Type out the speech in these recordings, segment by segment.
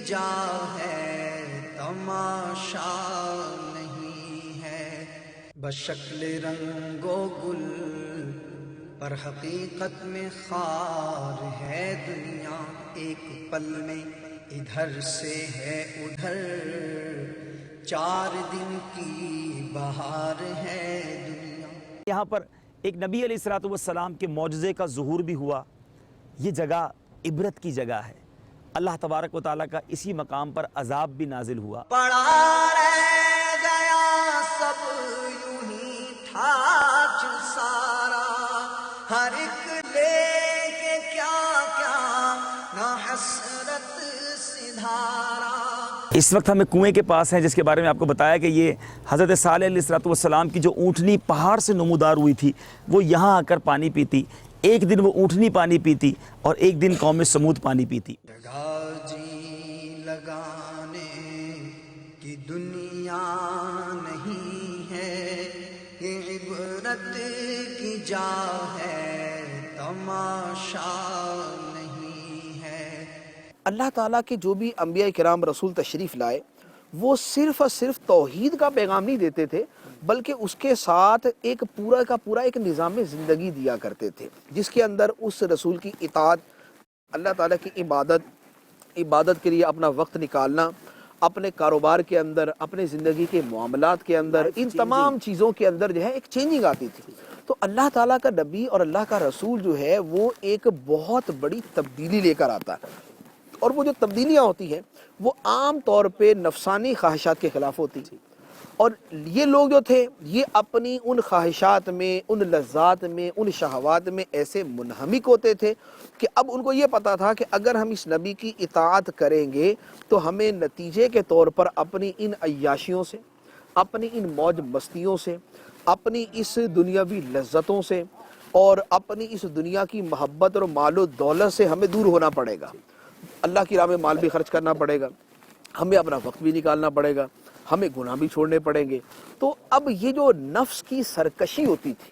جا ہے تماشا نہیں ہے، بشکل رنگ و گل پر حقیقت میں خار ہے دنیا، ایک پل میں ادھر سے ہے ادھر، 4 دن کی بہار ہے دنیا۔ یہاں پر ایک نبی علیہ الصلوۃ والسلام کے معجزے کا ظہور بھی ہوا۔ یہ جگہ عبرت کی جگہ ہے۔ اللہ تبارک و تعالیٰ کا اسی مقام پر عذاب بھی نازل ہوا۔ پڑا رہ گیا سب یوں ہی ٹھاچ سارا، ہر ایک لے کے کیا کیا نہ حسرت سدھارا۔ اس وقت ہمیں کنویں کے پاس ہیں، جس کے بارے میں آپ کو بتایا کہ یہ حضرت صالح علیہ الصلوۃ والسلام کی جو اونٹنی پہاڑ سے نمودار ہوئی تھی، وہ یہاں آ کر پانی پیتی۔ ایک دن وہ اونٹنی پانی پیتی اور ایک دن قوم سمود پانی پیتی۔ جگہ جی لگانے کی دنیا نہیں ہے، یہ عبرت کی جا ہے تماشا نہیں ہے۔ اللہ تعالیٰ کے جو بھی انبیاء کرام رسول تشریف لائے، وہ صرف اور صرف توحید کا پیغام نہیں دیتے تھے، بلکہ اس کے ساتھ ایک پورا کا پورا ایک نظام زندگی دیا کرتے تھے، جس کے اندر اس رسول کی اطاعت، اللہ تعالیٰ کی عبادت کے لیے اپنا وقت نکالنا، اپنے کاروبار کے اندر، اپنے زندگی کے معاملات کے اندر، ان تمام چیزوں کے اندر جو ہے ایک چینجنگ آتی تھی۔ تو اللہ تعالیٰ کا نبی اور اللہ کا رسول جو ہے وہ ایک بہت بڑی تبدیلی لے کر آتا ہے، اور وہ جو تبدیلیاں ہوتی ہیں وہ عام طور پہ نفسانی خواہشات کے خلاف ہوتی ہیں، اور یہ لوگ جو تھے یہ اپنی ان خواہشات میں، ان لذات میں، ان شہوات میں ایسے منہمک ہوتے تھے کہ اب ان کو یہ پتا تھا کہ اگر ہم اس نبی کی اطاعت کریں گے تو ہمیں نتیجے کے طور پر اپنی ان عیاشیوں سے، اپنی ان موج مستیوں سے، اپنی اس دنیاوی لذتوں سے اور اپنی اس دنیا کی محبت اور مال و دولت سے ہمیں دور ہونا پڑے گا۔ اللہ کی راہ میں مال بھی خرچ کرنا پڑے گا، ہمیں اپنا وقت بھی نکالنا پڑے گا، ہمیں گناہ بھی چھوڑنے پڑیں گے۔ تو اب یہ جو نفس کی سرکشی ہوتی تھی،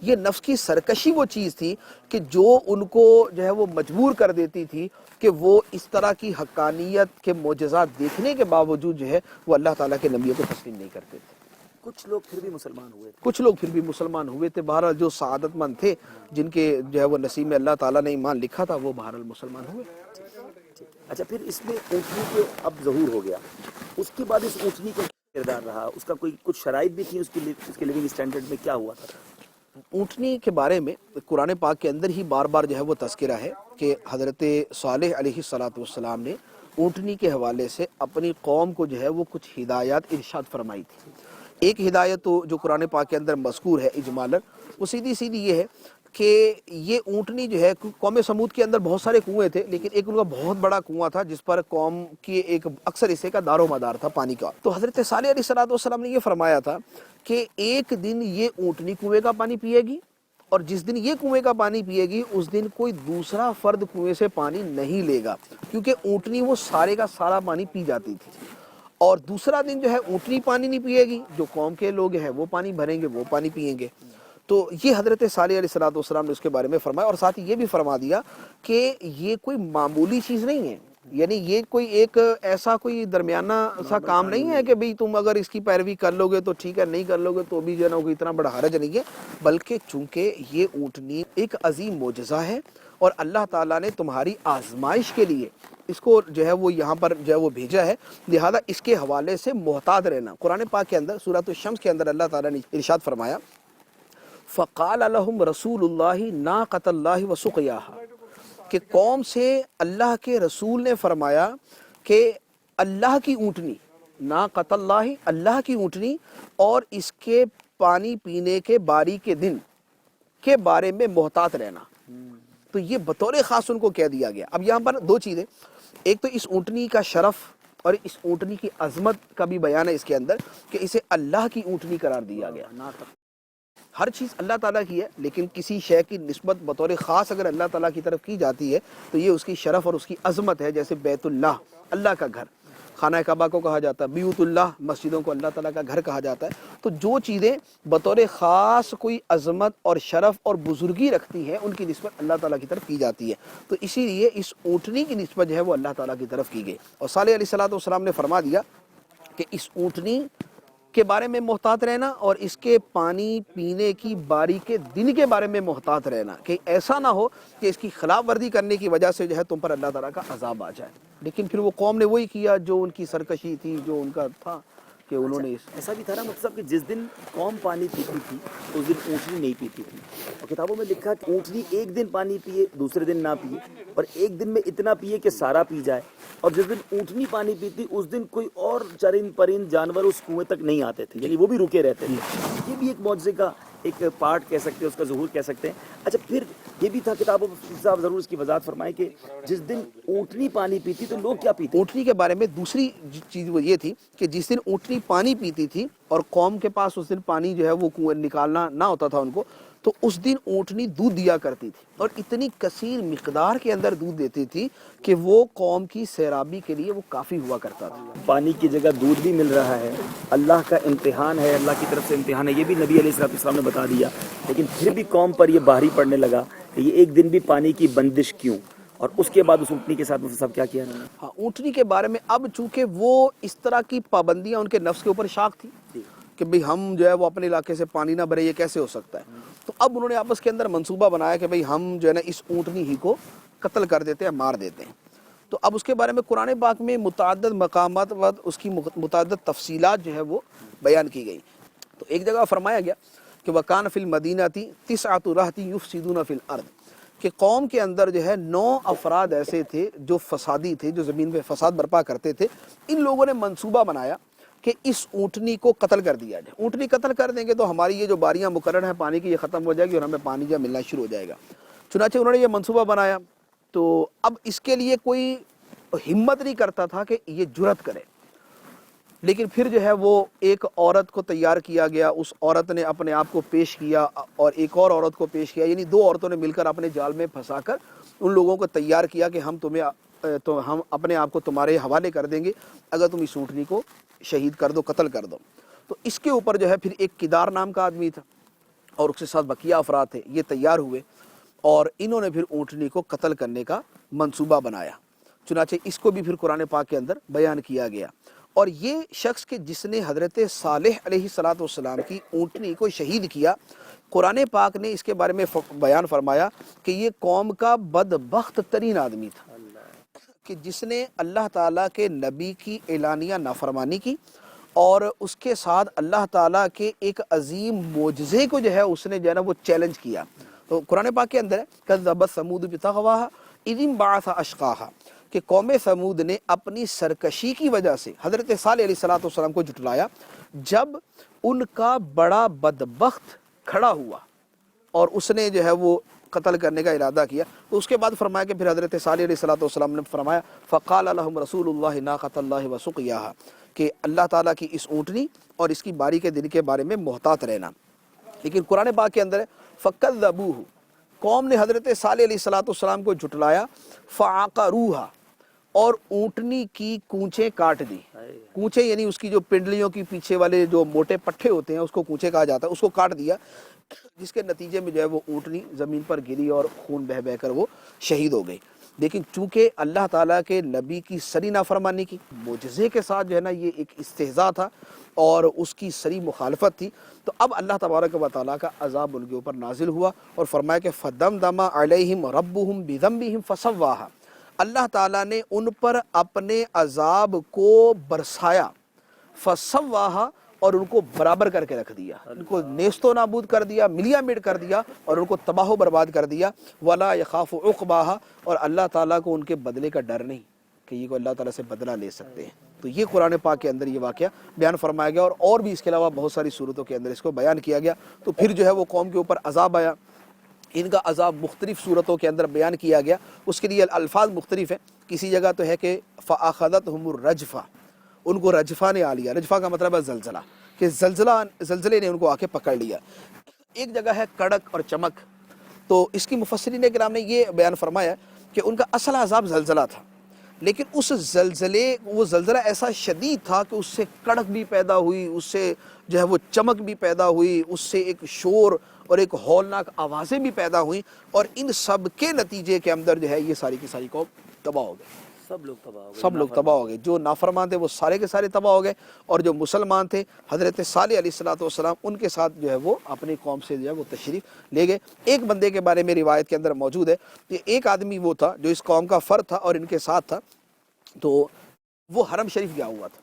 یہ نفس کی سرکشی وہ چیز تھی کہ جو ان کو جو ہے وہ مجبور کر دیتی تھی کہ وہ اس طرح کی حقانیت کے معجزات دیکھنے کے باوجود جو ہے وہ اللہ تعالیٰ کے نبیوں کو تسلیم نہیں کرتے تھے۔ کچھ لوگ پھر بھی مسلمان ہوئے تھے۔ کچھ لوگ پھر بھی مسلمان ہوئے تھے۔ بہرحال جو سعادت مند تھے، جن کے جو ہے وہ نصیب میں اللہ تعالیٰ نے ایمان لکھا تھا، وہ بہرحال مسلمان ہوئے۔ اچھا، پھر اس میں اونٹنی کے اب ظہور ہو گیا، اس کے بعد اس اونٹنی کا کردار رہا، اس کا کوئی کچھ شرائط بھی تھی، اس کے لیونگ اسٹینڈرڈ میں کیا ہوا تھا؟ اونٹنی کے بارے میں قرآن پاک کے اندر ہی بار بار جو ہے وہ تذکرہ ہے کہ حضرت صالح علیہ السلام نے اونٹنی کے حوالے سے اپنی قوم کو جو ہے وہ کچھ ہدایات ارشاد فرمائی تھی۔ ایک ہدایت تو جو قرآن پاک کے اندر مذکور ہے اجمالاً، وہ سیدھی یہ ہے کہ یہ اونٹنی جو ہے، قوم سمود کے اندر بہت سارے کنویں تھے، لیکن ایک ان کا بہت بڑا کنواں تھا جس پر قوم کی ایک اکثر حصے کا دار و مدار تھا پانی کا۔ تو حضرت صالح علیہ السلام نے یہ فرمایا تھا کہ ایک دن یہ اونٹنی کنویں کا پانی پیے گی، اور جس دن یہ کنویں کا پانی پیے گی اس دن کوئی دوسرا فرد کنویں سے پانی نہیں لے گا، کیونکہ اونٹنی وہ سارے کا سارا پانی پی جاتی تھی۔ اور دوسرا دن جو ہے اونٹنی پانی نہیں پیے گی، جو قوم کے لوگ ہیں وہ پانی بھریں گے، وہ پانی پیئیں گے۔ تو یہ حضرت صالح علیہ السلام نے اس کے بارے میں فرمایا، اور ساتھ ہی یہ بھی فرما دیا کہ یہ کوئی معمولی چیز نہیں ہے، یعنی یہ کوئی ایک ایسا کوئی درمیانہ سا کام نہیں ہے کہ بھئی تم اگر اس کی پیروی کر لو گے تو ٹھیک ہے، نہیں کر لو گے تو بھی جو ہے نا کوئی اتنا بڑا حرج نہیں ہے، بلکہ چونکہ یہ اونٹنی ایک عظیم معجزہ ہے اور اللہ تعالیٰ نے تمہاری آزمائش کے لیے اس کو جو ہے وہ یہاں پر جو ہے وہ بھیجا ہے، لہذا اس کے حوالے سے محتاط رہنا۔ قرآن پاک کے اندر سورۃ الشمس کے اندر اللہ تعالیٰ نے ارشاد فرمایا، فقال لهم رسول اللہ ناقۃ اللہ وسقیاها، کہ قوم سے اللہ کے رسول نے فرمایا کہ اللہ کی اونٹنی، ناقۃ اللہ، اللہ کی اونٹنی اور اس کے پانی پینے کے باری کے دن کے بارے میں محتاط رہنا۔ تو یہ بطور خاص ان کو کہہ دیا گیا۔ اب یہاں پر دو چیزیں، ایک تو اس اونٹنی کا شرف اور اس اونٹنی کی عظمت کا بھی بیان ہے اس کے اندر کہ اسے اللہ کی اونٹنی قرار دیا گیا۔ ہر چیز اللہ تعالیٰ کی ہے، لیکن کسی شے کی نسبت بطور خاص اگر اللہ تعالیٰ کی طرف کی جاتی ہے تو یہ اس کی شرف اور اس کی عظمت ہے، جیسے بیت اللہ، اللہ کا گھر۔ خانہ کعبہ کو کہا جاتا ہے، بیوت اللہ مسجدوں کو اللہ تعالیٰ کا گھر کہا جاتا ہے. تو جو چیزیں بطور خاص کوئی عظمت اور شرف اور بزرگی رکھتی ہیں ان کی نسبت اللہ تعالیٰ کی طرف کی جاتی ہے. تو اسی لیے اس اونٹنی کی نسبت جو ہے وہ اللہ تعالیٰ کی طرف کی گئی. اور صالح علیہ السلام نے فرما دیا کہ اس اونٹنی کے بارے میں محتاط رہنا اور اس کے پانی پینے کی باری کے دن کے بارے میں محتاط رہنا، کہ ایسا نہ ہو کہ اس کی خلاف ورزی کرنے کی وجہ سے جو ہے تم پر اللہ تعالیٰ کا عذاب آ جائے. لیکن پھر وہ قوم نے وہی کیا جو ان کی سرکشی تھی، جو ان کا تھا کہ انہوں نے ایسا بھی تھا نا مطلب کہ جس دن قوم پانی پیتی تھی اس دن اونٹنی نہیں پیتی تھی. اور کتابوں میں لکھا کہ اونٹنی ایک دن پانی پیے دوسرے دن نہ پیے، اور ایک دن میں اتنا پیے کہ سارا پی جائے. اور جس دن اونٹنی پانی پیتی اس دن کوئی اور چرند پرند جانور اس کنویں تک نہیں آتے تھے، یعنی وہ بھی رکے رہتے تھے. یہ بھی ایک معجزے کا ایک پارٹ کہہ سکتے ہیں، اس کا ظہور کہہ سکتے ہیں. اچھا پھر یہ بھی تھا کتابوں میں، صاحب ضرور اس کی وضاحت فرمائیں کہ جس دن اونٹنی پانی پیتی تو لوگ کیا پیتے؟ اونٹنی کے بارے میں دوسری چیز وہ یہ تھی کہ جس دن اونٹنی پانی پیتی تھی اور قوم کے پاس اس دن پانی جو ہے وہ کنویں نکالنا نہ ہوتا تھا ان کو، تو اس دن اونٹنی دودھ دیا کرتی تھی، اور اتنی کثیر مقدار کے اندر دودھ دیتی تھی کہ وہ قوم کی سیرابی کے لیے وہ کافی ہوا کرتا تھا. پانی کی جگہ دودھ بھی مل رہا ہے، اللہ کا امتحان ہے، اللہ کی طرف سے امتحان ہے، یہ بھی نبی علیہ السلام نے بتا دیا. لیکن پھر بھی قوم پر یہ بھاری پڑنے لگا کہ یہ ایک دن بھی پانی کی بندش کیوں. اور اس کے بعد اس اونٹنی کے ساتھ سب کیا کیا؟ ہاں، اونٹنی کے بارے میں اب چونکہ وہ اس طرح کی پابندیاں ان کے نفس کے اوپر شاق تھی کہ بھئی ہم جو ہے وہ اپنے علاقے سے پانی نہ بھرے، یہ کیسے ہو سکتا ہے. تو اب انہوں نے آپس کے اندر منصوبہ بنایا کہ بھئی ہم جو ہے نا اس اونٹنی ہی کو قتل کر دیتے ہیں، مار دیتے ہیں. تو اب اس کے بارے میں قرآن پاک میں متعدد مقامات و اس کی متعدد تفصیلات جو ہے وہ بیان کی گئی. تو ایک جگہ فرمایا گیا کہ وَكَانَ فِي الْمَدِينَةِ تِسْعَةُ رَهْطٍ يُفْسِدُونَ فِي الْأَرْضِ، کہ قوم کے اندر جو ہے 9 افراد ایسے تھے جو فسادی تھے، جو زمین پہ فساد برپا کرتے تھے. ان لوگوں نے منصوبہ بنایا کہ اس اونٹنی کو قتل کر دیا جائے. اونٹنی قتل کر دیں گے تو ہماری یہ جو باریاں مقرر ہیں پانی کی یہ ختم ہو جائے گی اور ہمیں پانی جو ملنا شروع ہو جائے گا. چنانچہ انہوں نے یہ منصوبہ بنایا. تو اب اس کے لیے کوئی ہمت نہیں کرتا تھا کہ یہ جرأت کرے. لیکن پھر جو ہے وہ ایک عورت کو تیار کیا گیا، اس عورت نے اپنے آپ کو پیش کیا اور ایک اور عورت کو پیش کیا، یعنی 2 عورتوں نے مل کر اپنے جال میں پھنسا کر ان لوگوں کو تیار کیا کہ ہم اپنے آپ کو تمہارے حوالے کر دیں گے اگر تم اس اونٹنی کو شہید کر دو، قتل کر دو. تو اس کے اوپر جو ہے پھر ایک کدار نام کا آدمی تھا اور اس کے ساتھ بقیہ افراد تھے، یہ تیار ہوئے اور انہوں نے پھر اونٹنی کو قتل کرنے کا منصوبہ بنایا. چنانچہ اس کو بھی پھر قرآن پاک کے اندر بیان کیا گیا. اور یہ شخص کہ جس نے حضرت صالح علیہ السلام کی اونٹنی کو شہید کیا، قرآن پاک نے اس کے بارے میں بیان فرمایا کہ یہ قوم کا بدبخت ترین آدمی تھا کہ جس نے اللہ تعالیٰ کے نبی کی اعلانیہ نافرمانی کی اور اس کے ساتھ اللہ تعالیٰ کے ایک عظیم معجزے کو جو ہے اس نے جو ہے نا وہ چیلنج کیا. تو قرآن پاک کے اندر ہے کذبت ثمود بطغواها اذ انبعث اشقاها، کہ قوم ثمود نے اپنی سرکشی کی وجہ سے حضرت صالح علیہ السلام کو جھٹلایا جب ان کا بڑا بدبخت کھڑا ہوا اور اس نے جو ہے وہ قتل کرنے کا ارادہ کیا. تو اس کے بعد فرمایا کہ پھر حضرت صالح علیہ السلام نے فرمایا فقال لهم رسول اللہ ناقۃ اللہ وسقیاها، کہ اللہ تعالیٰ کی اس اونٹنی اور اس کی باری کے دن کے بارے میں محتاط رہنا. لیکن قرآن پاک کے اندر فکذبوہ، قوم نے حضرت صالح علیہ السلام کو جھٹلایا، فعقروها، اور اونٹنی کی کونچیں کاٹ دی. کونچیں یعنی اس کی جو پنڈلیوں کی پیچھے والے جو موٹے پٹھے ہوتے ہیں اس کو کونچیں کہا جاتا ہے، اس کو کاٹ دیا، جس کے نتیجے میں جو ہے وہ اونٹنی زمین پر گری اور خون بہہ بہہ کر وہ شہید ہو گئی. لیکن چونکہ اللہ تعالیٰ کے نبی کی سری نافرمانی کی معجزے کے ساتھ جو ہے نا یہ ایک استہزاء تھا اور اس کی سری مخالفت تھی، تو اب اللہ تبارک و تعالیٰ کا عذاب ان کے اوپر نازل ہوا اور فرمایا کہ فَدَمْدَمَ عَلَيْهِمْ رَبُّهُمْ بِذَنبِهِمْ فَسَوَّاهَا، اللہ تعالیٰ نے ان پر اپنے عذاب کو برسایا، فَسَوَّاهَا، اور ان کو برابر کر کے رکھ دیا، ان کو نیست و نابود کر دیا، ملیا میٹ کر دیا اور ان کو تباہ و برباد کر دیا. وَلَا يَخَافُ عُقْبَاهَا، اور اللہ تعالیٰ کو ان کے بدلے کا ڈر نہیں کہ یہ کو اللہ تعالیٰ سے بدلہ لے سکتے ہیں. تو یہ قرآن پاک کے اندر یہ واقعہ بیان فرمایا گیا اور بھی اس کے علاوہ بہت ساری صورتوں کے اندر اس کو بیان کیا گیا. تو پھر جو ہے وہ قوم کے اوپر عذاب آیا، ان کا عذاب مختلف صورتوں کے اندر بیان کیا گیا. اس کے لیے الفاظ مختلف ہیں. کسی جگہ تو ہے کہ فَأَخَذَتْهُمُ الرَّجْفَةُ، ان کو رجفہ نے آ لیا. رجفہ کا مطلب ہے زلزلہ، کہ زلزلے نے ان کو آ کے پکڑ لیا. ایک جگہ ہے کڑک اور چمک. تو اس کی مفسرین کرام نے یہ بیان فرمایا کہ ان کا اصل عذاب زلزلہ تھا، لیکن اس وہ زلزلہ ایسا شدید تھا کہ اس سے کڑک بھی پیدا ہوئی، اس سے جو ہے وہ چمک بھی پیدا ہوئی، اس سے ایک شور اور ایک ہولناک آوازیں بھی پیدا ہوئیں، اور ان سب کے نتیجے کے اندر جو ہے یہ ساری کی ساری قوم تباہ ہو گئی. سب لوگ تباہ ہو گئے، سب لوگ تباہ ہو گئے. جو نافرمان تھے وہ سارے کے سارے تباہ ہو گئے، اور جو مسلمان تھے حضرت صالح علیہ السلام ان کے ساتھ جو ہے وہ اپنی قوم سے جو ہے وہ تشریف لے گئے. ایک بندے کے بارے میں روایت کے اندر موجود ہے کہ ایک آدمی وہ تھا جو اس قوم کا فرد تھا اور ان کے ساتھ تھا، تو وہ حرم شریف گیا ہوا تھا.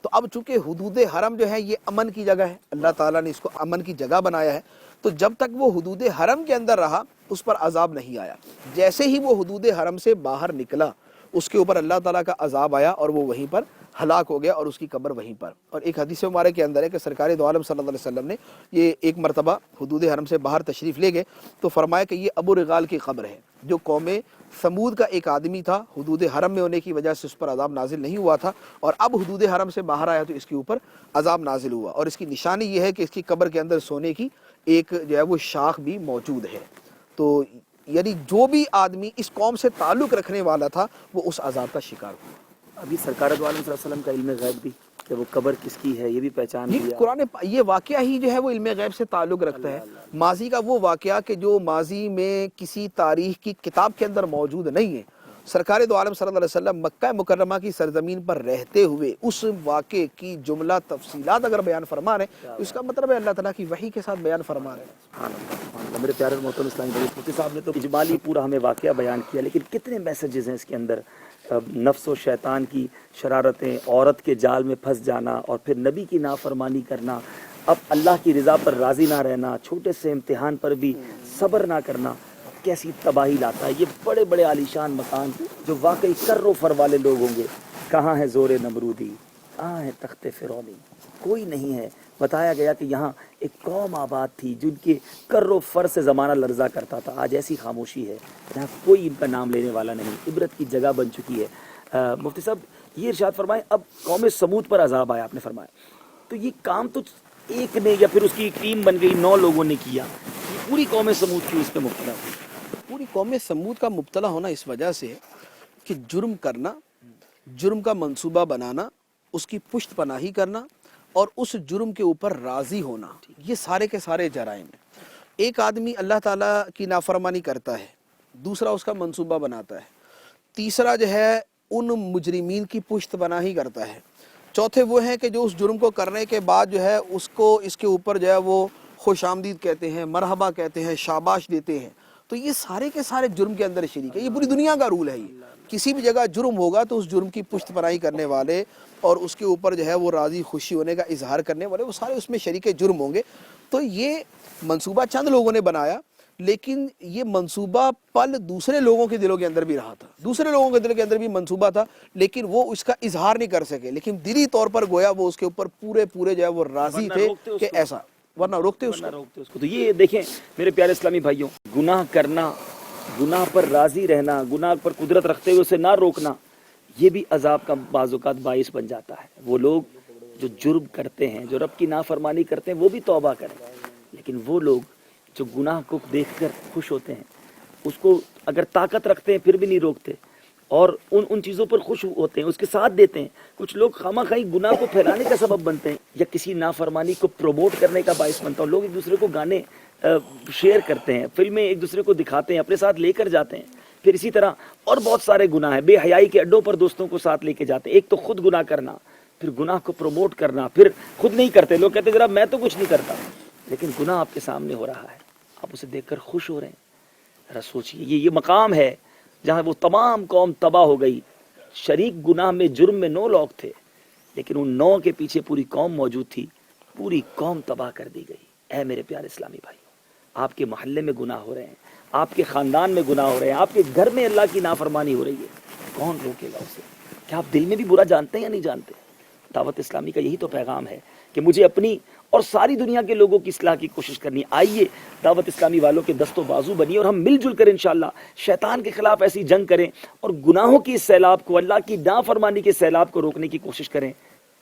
تو اب چونکہ حدود حرم جو ہے یہ امن کی جگہ ہے، اللہ تعالیٰ نے اس کو امن کی جگہ بنایا ہے، تو جب تک وہ حدود حرم کے اندر رہا اس پر عذاب نہیں آیا. جیسے ہی وہ حدود حرم سے باہر نکلا اس کے اوپر اللہ تعالیٰ کا عذاب آیا اور وہ وہیں پر ہلاک ہو گیا، اور اس کی قبر وہیں پر. اور ایک حدیث مبارک کے اندر ہے کہ سرکار دو عالم صلی اللہ علیہ وسلم نے یہ ایک مرتبہ حدود حرم سے باہر تشریف لے گئے تو فرمایا کہ یہ ابو رغال کی قبر ہے، جو قوم ثمود کا ایک آدمی تھا، حدود حرم میں ہونے کی وجہ سے اس پر عذاب نازل نہیں ہوا تھا، اور اب حدود حرم سے باہر آیا تو اس کے اوپر عذاب نازل ہوا. اور اس کی نشانی یہ ہے کہ اس کی قبر کے اندر سونے کی ایک جو ہے وہ شاخ بھی موجود ہے. تو یعنی جو بھی آدمی اس قوم سے تعلق رکھنے والا تھا وہ اس عذاب کا شکار ہوا. ابھی سرکار دو عالم صلی اللہ علیہ وسلم کا علم غیب بھی کہ وہ قبر کس کی ہے یہ بھی پہچان لیا. قرآن یہ واقعہ ہی جو ہے وہ علم غیب سے تعلق رکھتا ہے. ماضی کا وہ واقعہ کہ جو ماضی میں کسی تاریخ کی کتاب کے اندر موجود نہیں ہے، سرکار دو عالم صلی اللہ علیہ وسلم مکہ مکرمہ کی سرزمین پر رہتے ہوئے اس واقعے کی جملہ تفصیلات اگر بیان فرما رہے ہیں تو اس کا مطلب ہے اللہ تعالیٰ کی وحی کے ساتھ بیان فرما رہے ہیں. میرے پیارے محترم اسلامی بھائی، مفتی صاحب نے تو اجمالی پورا ہمیں واقعہ بیان کیا، لیکن کتنے میسیجز ہیں اس کے اندر. نفس و شیطان کی شرارتیں، عورت کے جال میں پھنس جانا، اور پھر نبی کی نافرمانی کرنا، اب اللہ کی رضا پر راضی نہ رہنا، چھوٹے سے امتحان پر بھی صبر نہ کرنا، کیسی تباہی لاتا ہے. یہ بڑے بڑے عالیشان مکان جو واقعی کر و فر والے لوگ ہوں گے. کہاں ہے زور نمرودی، کہاں ہے تخت فرعونی، کوئی نہیں ہے. بتایا گیا کہ یہاں ایک قوم آباد تھی جن کے کر و فر سے زمانہ لرزا کرتا تھا. آج ایسی خاموشی ہے جہاں کوئی ان کا نام لینے والا نہیں، عبرت کی جگہ بن چکی ہے. مفتی صاحب یہ ارشاد فرمائیں، اب قوم سمود پر عذاب آیا آپ نے فرمایا، تو یہ کام تو ایک نے یا پھر اس کی ایک ٹیم بن گئی 9 لوگوں نے کیا، یہ پوری قوم سمود کیوں اس پہ مبتلا ہوئی؟ پوری قوم سمود کا مبتلا ہونا اس وجہ سے ہے کہ جرم کرنا، جرم کا منصوبہ بنانا، اس کی پشت پناہی کرنا اور اس جرم کے اوپر راضی ہونا، یہ سارے کے سارے جرائم ہیں. ایک آدمی اللہ تعالیٰ کی نافرمانی کرتا ہے، دوسرا اس کا منصوبہ بناتا ہے، تیسرا جو ہے ان مجرمین کی پشت پناہی کرتا ہے، چوتھے وہ ہیں کہ جو اس جرم کو کرنے کے بعد جو ہے اس کے اوپر جو ہے وہ خوش آمدید کہتے ہیں، مرحبا کہتے ہیں، شاباش دیتے ہیں. تو یہ سارے کے سارے جرم کے اندر شریک ہے. یہ پوری دنیا کا رول ہے. یہ کسی بھی جگہ جرم ہوگا تو اس جرم کی پشت پناہی کرنے والے اور اس کے اوپر جو ہے وہ راضی خوشی ہونے کا اظہار کرنے والے وہ سارے اس میں شریک جرم ہوں گے. تو یہ منصوبہ چند لوگوں نے بنایا، لیکن یہ منصوبہ پل دوسرے لوگوں کے دلوں کے اندر بھی رہا تھا، دوسرے لوگوں کے دلوں کے اندر بھی منصوبہ تھا، لیکن وہ اس کا اظہار نہیں کر سکے. لیکن دلی طور پر گویا وہ اس کے اوپر پورے جو ہے وہ راضی تھے کہ ایسا، ورنہ روکتے اس کو. تو یہ دیکھیں میرے پیارے اسلامی بھائیوں، گناہ کرنا، گناہ پر راضی رہنا، گناہ پر قدرت رکھتے ہوئے اسے نہ روکنا، یہ بھی عذاب کا بعض اوقات باعث بن جاتا ہے. وہ لوگ جو جرم کرتے ہیں، جو رب کی نافرمانی کرتے ہیں، وہ بھی توبہ کریں، لیکن وہ لوگ جو گناہ کو دیکھ کر خوش ہوتے ہیں، اس کو اگر طاقت رکھتے ہیں پھر بھی نہیں روکتے، اور ان چیزوں پر خوش ہوتے ہیں، اس کے ساتھ دیتے ہیں. کچھ لوگ خواہ خواہی گناہ کو پھیلانے کا سبب بنتے ہیں یا کسی نافرمانی کو پروموٹ کرنے کا باعث بنتا ہے. لوگ ایک دوسرے کو گانے شیئر کرتے ہیں، فلمیں ایک دوسرے کو دکھاتے ہیں، اپنے ساتھ لے کر جاتے ہیں. پھر اسی طرح اور بہت سارے گناہ ہیں، بے حیائی کے اڈوں پر دوستوں کو ساتھ لے کے جاتے ہیں. ایک تو خود گناہ کرنا، پھر گناہ کو پروموٹ کرنا، پھر خود نہیں کرتے. لوگ کہتے ہیں ذرا میں تو کچھ نہیں کرتا، لیکن گناہ آپ کے سامنے ہو رہا ہے، آپ اسے دیکھ کر خوش ہو رہے ہیں. ذرا سوچئے، یہ مقام ہے جہاں وہ تمام قوم تباہ ہو گئی. شریک گناہ میں، جرم میں 9 لوگ تھے، لیکن ان 9 کے پیچھے پوری قوم موجود تھی، پوری قوم تباہ کر دی گئی. اے میرے پیارے اسلامی بھائی، آپ کے محلے میں گناہ ہو رہے ہیں، آپ کے خاندان میں گناہ ہو رہے ہیں، آپ کے گھر میں اللہ کی نافرمانی ہو رہی ہے، کون روکے گا اسے؟ کیا آپ دل میں بھی برا جانتے ہیں یا نہیں جانتے؟ دعوت اسلامی کا یہی تو پیغام ہے کہ مجھے اپنی اور ساری دنیا کے لوگوں کی اصلاح کی کوشش کرنی. آئیے دعوت اسلامی والوں کے دست و بازو بنیے اور ہم مل جل کر انشاءاللہ شیطان کے خلاف ایسی جنگ کریں اور گناہوں کی اس سیلاب کو، اللہ کی نافرمانی کے سیلاب کو روکنے کی کوشش کریں.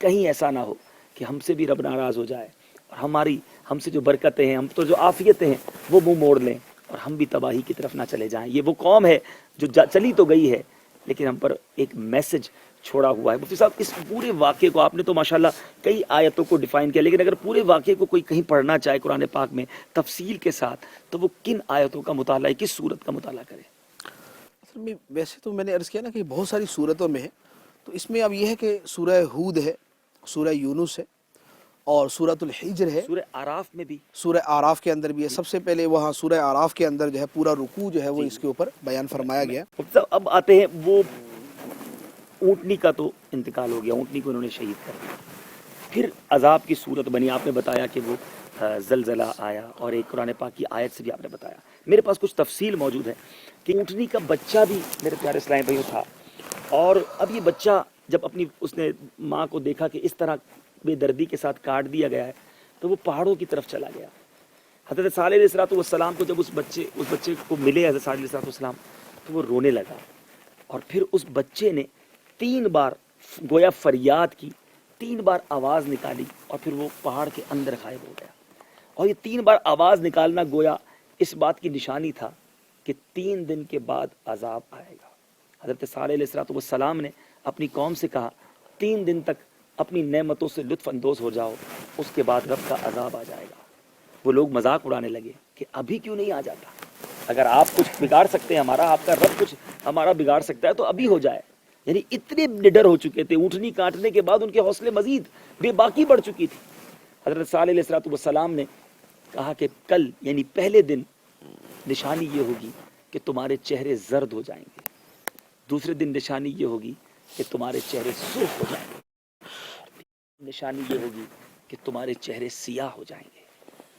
کہیں ایسا نہ ہو کہ ہم سے بھی رب ناراض ہو جائے اور ہم سے جو برکتیں ہیں، ہم تو جو عافیتیں ہیں وہ منہ موڑ لیں اور ہم بھی تباہی کی طرف نہ چلے جائیں. یہ وہ قوم ہے جو چلی تو گئی ہے لیکن ہم پر ایک میسج چھوڑا ہوا ہے. مفتی صاحب اس پورے واقعے کو آپ نے تو ماشاءاللہ کئی آیتوں کو ڈیفائن کیا، لیکن اگر پورے واقعے کو کوئی کہیں پڑھنا چاہے قرآن پاک میں تفصیل کے ساتھ تو وہ کن آیتوں کا مطالعہ ہے، کس صورت کا مطالعہ کرے؟ اصل میں ویسے تو میں نے عرض کیا نا کہ بہت ساری صورتوں میں ہے، تو اس میں اب یہ ہے کہ سورہ ہود ہے، سورہ یونس ہے، اور سورۃ الحجر ہے، سورہ اعراف میں بھی سورہ آراف کے اندر بھی ہے. سب سے پہلے وہاں سورہ آراف کے اندر جو ہے پورا رکوع جو ہے وہ اس کے اوپر بیان فرمایا گیا. مفتی صاحب اب آتے ہیں وہ اونٹنی کا تو انتقال ہو گیا، اونٹنی کو انہوں نے شہید کر دیا، پھر عذاب کی صورت بنی. آپ نے بتایا کہ وہ زلزلہ آیا، اور ایک قرآن پاک کی آیت سے بھی آپ نے بتایا. میرے پاس کچھ تفصیل موجود ہے کہ اونٹنی کا بچہ بھی میرے پیارے اسلامی بھائیوں تھا، اور اب یہ بچہ جب اپنی اس نے ماں کو دیکھا کہ اس طرح بے دردی کے ساتھ کاٹ دیا گیا ہے تو وہ پہاڑوں کی طرف چلا گیا. حضرت صالح علیہ السلام کو جب اس بچے کو ملے حضرت صالح علیہ السلام تو وہ رونے لگا، اور پھر اس بچے نے 3 بار گویا فریاد کی، 3 بار آواز نکالی، اور پھر وہ پہاڑ کے اندر غائب ہو گیا. اور یہ 3 بار آواز نکالنا گویا اس بات کی نشانی تھا کہ 3 دن کے بعد عذاب آئے گا. حضرت صالح علیہ السلام نے اپنی قوم سے کہا 3 دن تک اپنی نعمتوں سے لطف اندوز ہو جاؤ، اس کے بعد رب کا عذاب آ جائے گا. وہ لوگ مذاق اڑانے لگے کہ ابھی کیوں نہیں آ جاتا، اگر آپ کچھ بگاڑ سکتے ہیں ہمارا، آپ کا رب کچھ ہمارا بگاڑ سکتا ہے تو ابھی ہو جائے. یعنی اتنے نڈر ہو چکے تھے، اونٹنی کاٹنے کے بعد ان کے حوصلے مزید بے باکی بڑھ چکی تھی. حضرت صالح علیہ السلام نے کہا کہ کل یعنی پہلے دن نشانی یہ ہوگی کہ تمہارے چہرے زرد ہو جائیں گے، دوسرے دن نشانی یہ ہوگی کہ تمہارے چہرے سرخ ہو جائیں گے، نشانی یہ ہوگی کہ تمہارے چہرے سیاہ ہو جائیں گے.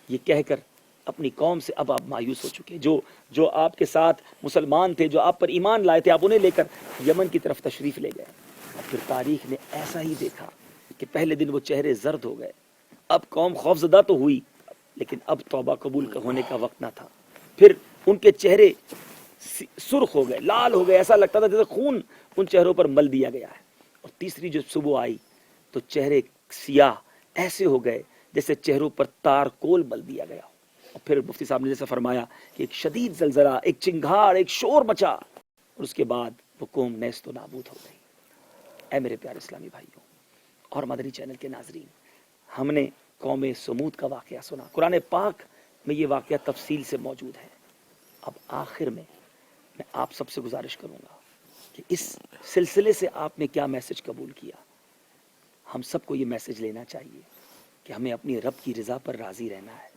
یہ کہہ کر اپنی قوم سے اب آپ مایوس ہو چکے. جو آپ کے ساتھ مسلمان تھے، جو آپ پر ایمان لائے تھے، آپ انہیں لے کر یمن کی طرف تشریف لے گئے. اور پھر تاریخ نے ایسا ہی دیکھا کہ پہلے دن وہ چہرے زرد ہو گئے. اب قوم خوفزدہ تو ہوئی، لیکن اب توبہ قبول ہونے کا وقت نہ تھا. پھر ان کے چہرے سرخ ہو گئے، لال ہو گئے، ایسا لگتا تھا جیسے خون ان چہروں پر مل دیا گیا ہے. اور تیسری جو صبح آئی تو چہرے سیاہ ایسے ہو گئے جیسے چہروں پر تار کول مل دیا گیا. اور پھر مفتی صاحب نے جیسے فرمایا کہ ایک شدید زلزلہ، ایک چنگھاڑ، ایک شور مچا، اور اس کے بعد وہ قوم نیست و نابود ہو گئی. اے میرے پیارے اسلامی بھائیوں اور مدنی چینل کے ناظرین، ہم نے قوم سمود کا واقعہ سنا. قرآن پاک میں یہ واقعہ تفصیل سے موجود ہے. اب آخر میں آپ سب سے گزارش کروں گا کہ اس سلسلے سے آپ نے کیا میسج قبول کیا. ہم سب کو یہ میسج لینا چاہیے کہ ہمیں اپنی رب کی رضا پر راضی رہنا ہے.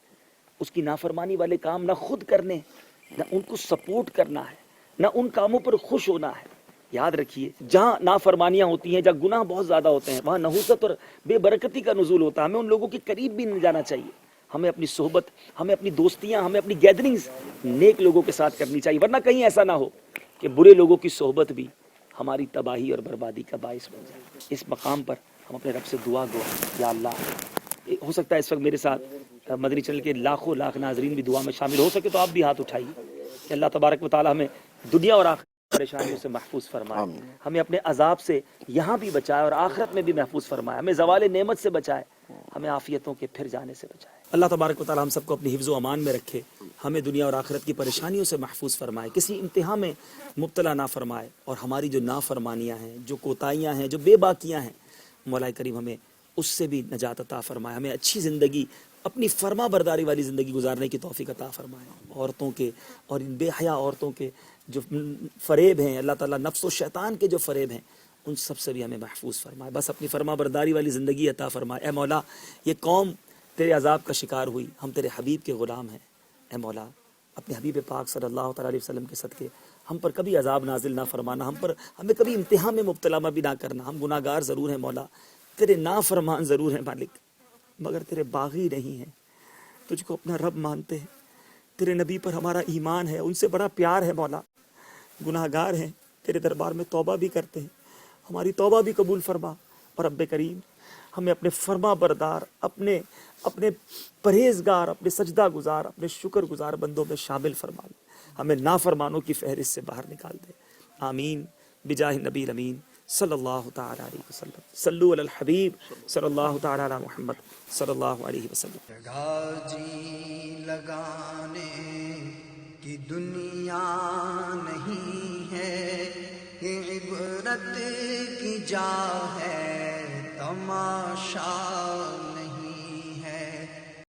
اس کی نافرمانی والے کام نہ خود کرنے، نہ ان کو سپورٹ کرنا ہے، نہ ان کاموں پر خوش ہونا ہے. یاد رکھیے جہاں نافرمانیاں ہوتی ہیں، جہاں گناہ بہت زیادہ ہوتے ہیں، وہاں نحوست اور بے برکتی کا نزول ہوتا ہے. ہمیں ان لوگوں کے قریب بھی نہیں جانا چاہیے. ہمیں اپنی صحبت، ہمیں اپنی دوستیاں، ہمیں اپنی گیدرنگز نیک لوگوں کے ساتھ کرنی چاہیے، ورنہ کہیں ایسا نہ ہو کہ برے لوگوں کی صحبت بھی ہماری تباہی اور بربادی کا باعث بن جائے. اس مقام پر ہم اپنے رب سے دعا گو، یا اللہ، ہو سکتا ہے اس وقت میرے ساتھ مدنی چینل کے لاکھوں لاکھ ناظرین بھی دعا میں شامل ہو سکے تو آپ بھی ہاتھ اٹھائیے کہ اللہ تبارک و تعالی ہمیں دنیا اور آخرت پریشانیوں سے محفوظ فرمائے، ہمیں اپنے عذاب سے یہاں بھی بچائے اور آخرت میں بھی محفوظ فرمائے، ہمیں زوال نعمت سے بچائے، ہمیں عافیتوں کے پھر جانے سے بچائے. اللہ تبارک و تعالی ہم سب کو اپنی حفظ و امان میں رکھے، ہمیں دنیا اور آخرت کی پریشانیوں سے محفوظ فرمائے، کسی امتحان میں مبتلا نہ فرمائے، اور ہماری جو نافرمانیاں ہیں، جو کوتاہیاں ہیں، جو بے باکیاں ہیں، مولا کریم ہمیں اس سے بھی نجات عطا فرمائے. ہمیں اچھی زندگی، اپنی فرما برداری والی زندگی گزارنے کی توفیق عطا فرمائے. عورتوں کے اور ان بے حیا عورتوں کے جو فریب ہیں، اللہ تعالیٰ نفس و شیطان کے جو فریب ہیں، ان سب سے بھی ہمیں محفوظ فرمائے. بس اپنی فرما برداری والی زندگی عطا فرمائے. اے مولا، یہ قوم تیرے عذاب کا شکار ہوئی، ہم تیرے حبیب کے غلام ہیں. اے مولا، اپنے حبیب پاک صلی اللہ تعالیٰ علیہ وسلم کے صدقے ہم پر کبھی عذاب نازل نہ فرمانا، ہمیں کبھی امتحان میں مبتلا بھی نہ کرنا. ہم گناہ گار ضرور ہیں مولا، تیرے نافرمان ضرور ہیں مالک، مگر تیرے باغی نہیں ہیں، تجھ کو اپنا رب مانتے ہیں، تیرے نبی پر ہمارا ایمان ہے، ان سے بڑا پیار ہے مولا. گناہ گار ہیں، تیرے دربار میں توبہ بھی کرتے ہیں، ہماری توبہ بھی قبول فرما. اور رب کریم ہمیں اپنے فرما بردار، اپنے پرہیزگار، اپنے سجدہ گزار، اپنے شکر گزار بندوں میں شامل فرما لے، ہمیں نافرمانوں کی فہرست سے باہر نکال دے. آمین بجاہ نبی الامین صلی اللہ تعالی علیہ وسلم. صلو علی الحبیب صلی اللہ تعالی علی محمد صلی اللہ علیہ وسلم. جگہ جی لگانے کی دنیا نہیں ہے، عبرت کی جا ہے تماشا